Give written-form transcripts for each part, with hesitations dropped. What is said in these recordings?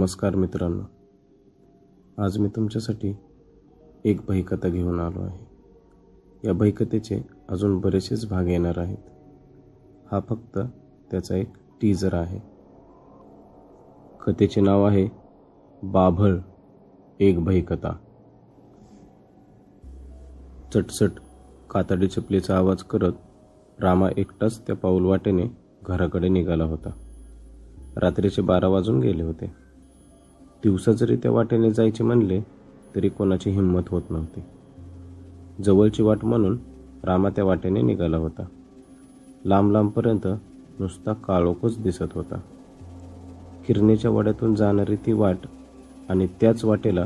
नमस्कार मित्रांनो, आज मी तुमच्यासाठी एक भयकथा घेऊन आलो आहे। या भयकथेचे अजून बरेचसेच भाग येणार आहेत। हा फक्त त्याचा एक टीजर आहे। कथेचे नाव आहे बाभळ एक भयकथा। चटचट कातडी चपलीचा आवाज करत रामा एकटाच त्या पाऊल वाटेने घराकडे निघाला होता। रात्रीचे 12 वाजून गेले होते। दिवसा जरी त्या वाटेने जायचे म्हणले तरी कोणाची हिंमत होत नव्हती। जवळची वाट म्हणून रामा त्या वाटेने निघाला होता। लांब लांबपर्यंत नुसता काळोखच दिसत होता। किरणीच्या वाड्यातून जाणारी ती वाट आणि त्याच वाटेला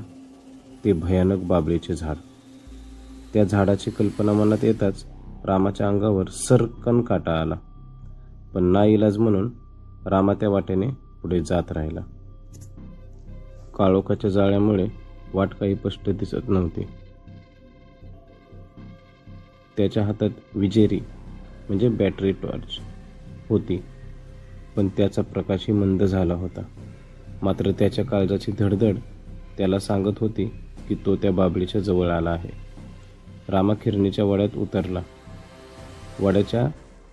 ते भयानक बाभळीचे झाड। त्या झाडाची कल्पना मनात येताच रामाच्या अंगावर सर्रकन काटा आला, पण नाईलाज म्हणून रामा त्या वाटेने पुढे जात राहिला। काळोखाच्या जाळ्यामुळे वाट काही स्पष्ट दिसत नव्हती। त्याच्या हातात विजेरी म्हणजे बॅटरी टॉर्च होती, पण त्याचा प्रकाशही मंद झाला होता। मात्र त्याच्या काळजाची धडधड त्याला सांगत होती की तो त्या बाभळीच्या जवळ आला आहे। रामा किरणीच्या वाड्यात उतरला। वाड्याच्या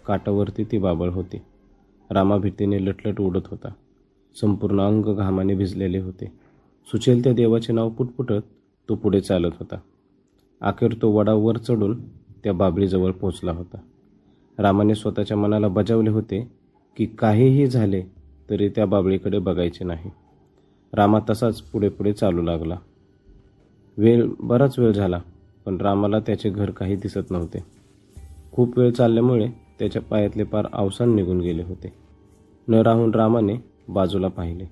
काठावरती ती बाभळ होती। रामा भीतीने लटलट उडत होता। संपूर्ण अंग घामाने भिजलेले होते। सुचेल त्या देवाचे नाव पुटपुटत तो पुढे चालत होता। अखेर तो वडा वर चढून त्या बाभळीजवळ पोहोचला होता। रामाने स्वतःच्या मनाला बजावले होते की काहीही झाले तरी त्या बाभळीकडे बघायचे नाही। रामा तसाच पुढे पुढे चालू लागला। बराच वेळ झाला, पण रामाला त्याचे घर काही दिसत नव्हते। खूप वेळ चालल्यामुळे त्याच्या पायातले पार अवसान निघून गेले होते। न राहून रामाने बाजूला पाहिले।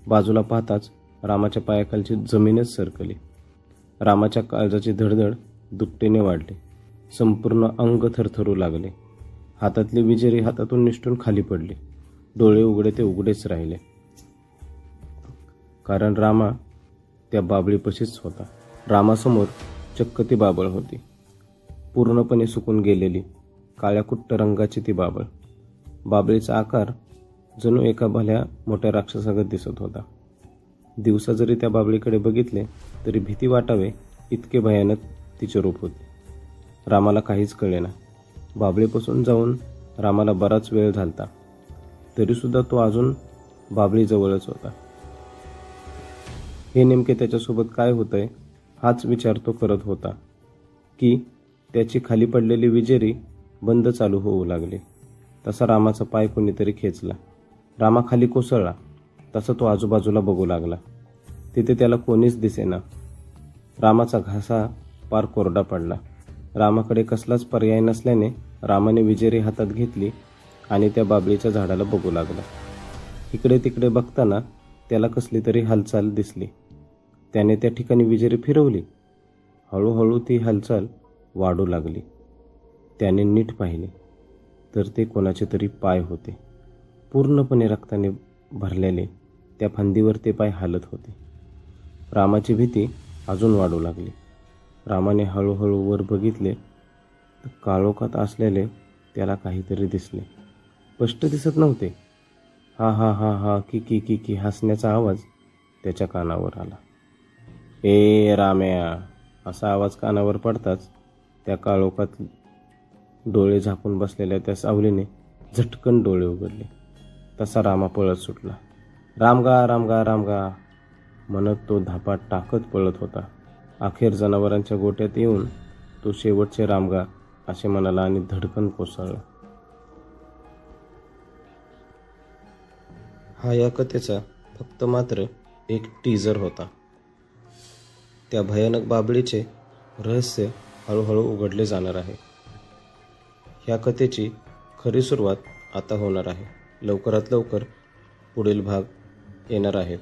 बाजूला पाहताच रामाच्या पायाखालची जमीनच सरकली। रामाच्या काळजाची धडधड दुपटीने वाढली। संपूर्ण अंग थरथरू लागले। हातातली विजेरी हातातून निसटून खाली पडली। डोळे उघडे ते उघडेच राहिले, कारण रामा त्या बाभळीपाशीच होता। रामासमोर चक्क ती बाभळ होती, पूर्णपणे सुकून गेलेली काळ्या कुट्ट रंगाची ती बाभळ। बाभळीचा आकार जणू एका भल्या मोठ्या राक्षसागत दिसत होता। दिवसा जरी त्या बाभळीकडे बघितले तरी भीती वाटावे इतके भयानक तिचे रूप होते। रामाला काहीच कळेना। बाभळीपासून जाऊन रामाला बराच वेळ झालता, तरीसुद्धा तो अजून बाभळीजवळच होता। हे नेमके त्याच्यासोबत काय होतंय हाच विचार तो करत होता की त्याची खाली पडलेली विजेरी बंद चालू होऊ लागली। तसा रामाचा पाय कोणीतरी खेचला। रामा खाली कोसळला। तसा तो आजूबाजूला बघू लागला। तिथे त्याला कोणीच दिसेना। रामाचा घासा पार कोरडा पडला। रामाकडे कसलाच पर्याय नसल्याने रामाने विजेरी हातात घेतली आणि त्या बाभळीच्या झाडाला बघू लागला। इकडे तिकडे बघताना त्याला कसली तरी हालचाल दिसली। त्याने त्या ठिकाणी विजेरी फिरवली। हळूहळू ती हालचाल वाढू लागली। त्याने नीट पाहिले तर ते कोणाचे तरी पाय होते। पूर्णपणे रक्ताने भरलेले त्या फांदीवर ते पाय हालत होते। रामाची भीती अजून वाढू लागली। रामाने हळूहळू वर बघितले तर काळोखात असलेले त्याला काहीतरी दिसले। स्पष्ट दिसत नव्हते। हा हा हा हा की की की की हसण्याचा आवाज त्याच्या कानावर आला। ए राम्या, असा आवाज कानावर पडताच त्या काळोखात डोळे झाकून बसलेल्या त्या सावलीने झटकन डोळे उघडले। तसा रामा पळत सुटला। रामगा रामगा रामगा म्हणत तो धापा टाकत पळत होता। अखेर जनावरांच्या गोट्यात येऊन तो शेवटचे रामगा असे म्हणाला आणि धडकन कोसळला। हा या कथेचा फक्त मात्र एक टीजर होता। त्या भयानक बाभळीचे रहस्य हळूहळू उघडले जाणार आहे। ह्या कथेची खरी सुरुवात आता होणार आहे। लवकरात लवकर पुढील भाग येणार आहेत।